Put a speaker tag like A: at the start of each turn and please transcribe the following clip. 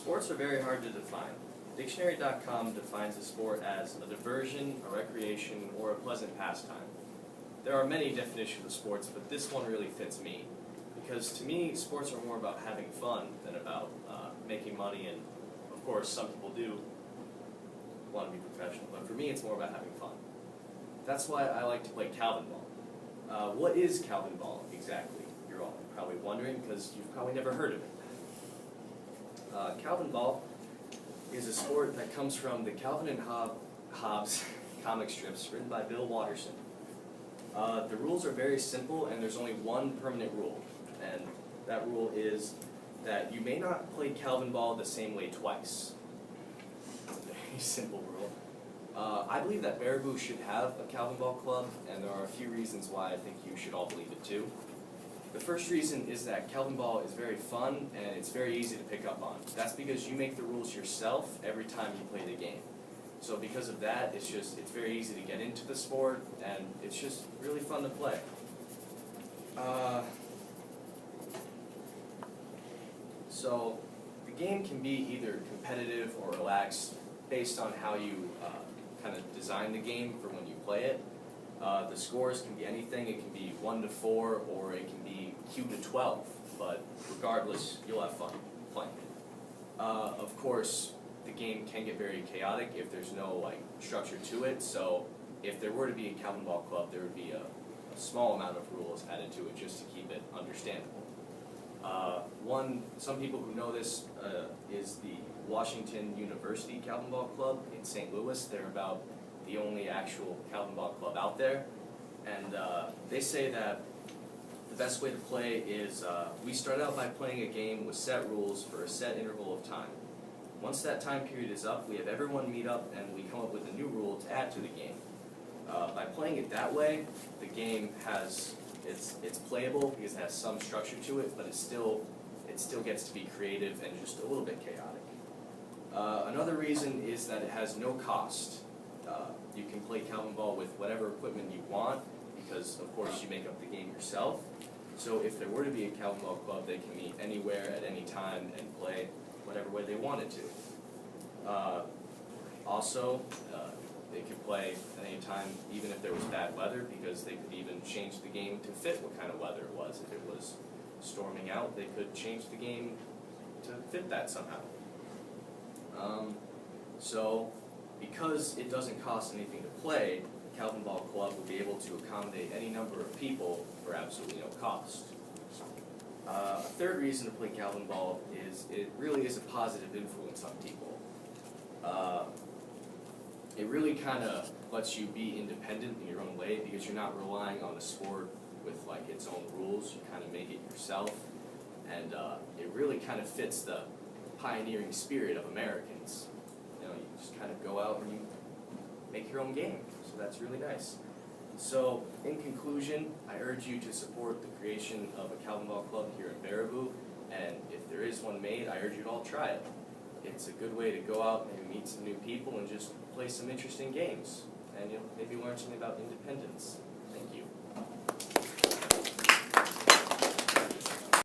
A: Sports are very hard to define. Dictionary.com defines a sport as a diversion, a recreation, or a pleasant pastime. There are many definitions of sports, but this one really fits me. Because to me, sports are more about having fun than about making money, and of course some people do want to be professional, but for me it's more about having fun. That's why I like to play Calvin Ball. What is Calvin Ball exactly? You're all probably wondering, because you've probably never heard of it. Calvin Ball is a sport that comes from the Calvin and Hobbes comic strips written by Bill Watterson. The rules are very simple, and there's only one permanent rule, and that rule is that you may not play Calvin Ball the same way twice. It's a very simple rule. I believe that Baraboo should have a Calvin Ball club, and there are a few reasons why I think you should all believe it too. The first reason is that Calvin Ball is very fun, and it's very easy to pick up on. That's because you make the rules yourself every time you play the game. So because of that, it's very easy to get into the sport, and it's just really fun to play. So the game can be either competitive or relaxed based on how you kind of design the game for when you play it. The scores can be anything. It can be 1 to 4, or it can be Q to 12. But regardless, you'll have fun playing it. Of course, the game can get very chaotic if there's no structure to it. So if there were to be a Calvin Ball club, there would be a small amount of rules added to it just to keep it understandable. Some people who know this is the Washington University Calvin Ball Club in St. Louis. They're about the only actual Calvin Ball club out there, and they say that the best way to play is we start out by playing a game with set rules for a set interval of time. Once that time period is up, we have everyone meet up and we come up with a new rule to add to the game. By playing it that way, the game it's playable because it has some structure to it, but it still gets to be creative and just a little bit chaotic. Another reason is that it has no cost. You can play Calvin Ball with whatever equipment you want because, of course, you make up the game yourself. So if there were to be a Calvin Ball club, they can meet anywhere at any time and play whatever way they wanted to. Also, they could play at any time, even if there was bad weather, because they could even change the game to fit what kind of weather it was. If it was storming out, they could change the game to fit that somehow. So, because it doesn't cost anything to play, Calvin Ball Club will be able to accommodate any number of people for absolutely no cost. A third reason to play Calvin Ball is it really is a positive influence on people. It really kind of lets you be independent in your own way because you're not relying on the sport with its own rules. You kind of make it yourself, and it really kind of fits the pioneering spirit of Americans. You know, you just kind of go out and you make your own game. So that's really nice. So, in conclusion, I urge you to support the creation of a Calvin Ball Club here in Baraboo, and if there is one made, I urge you to all try it. It's a good way to go out and meet some new people and just play some interesting games, and maybe learn something about independence.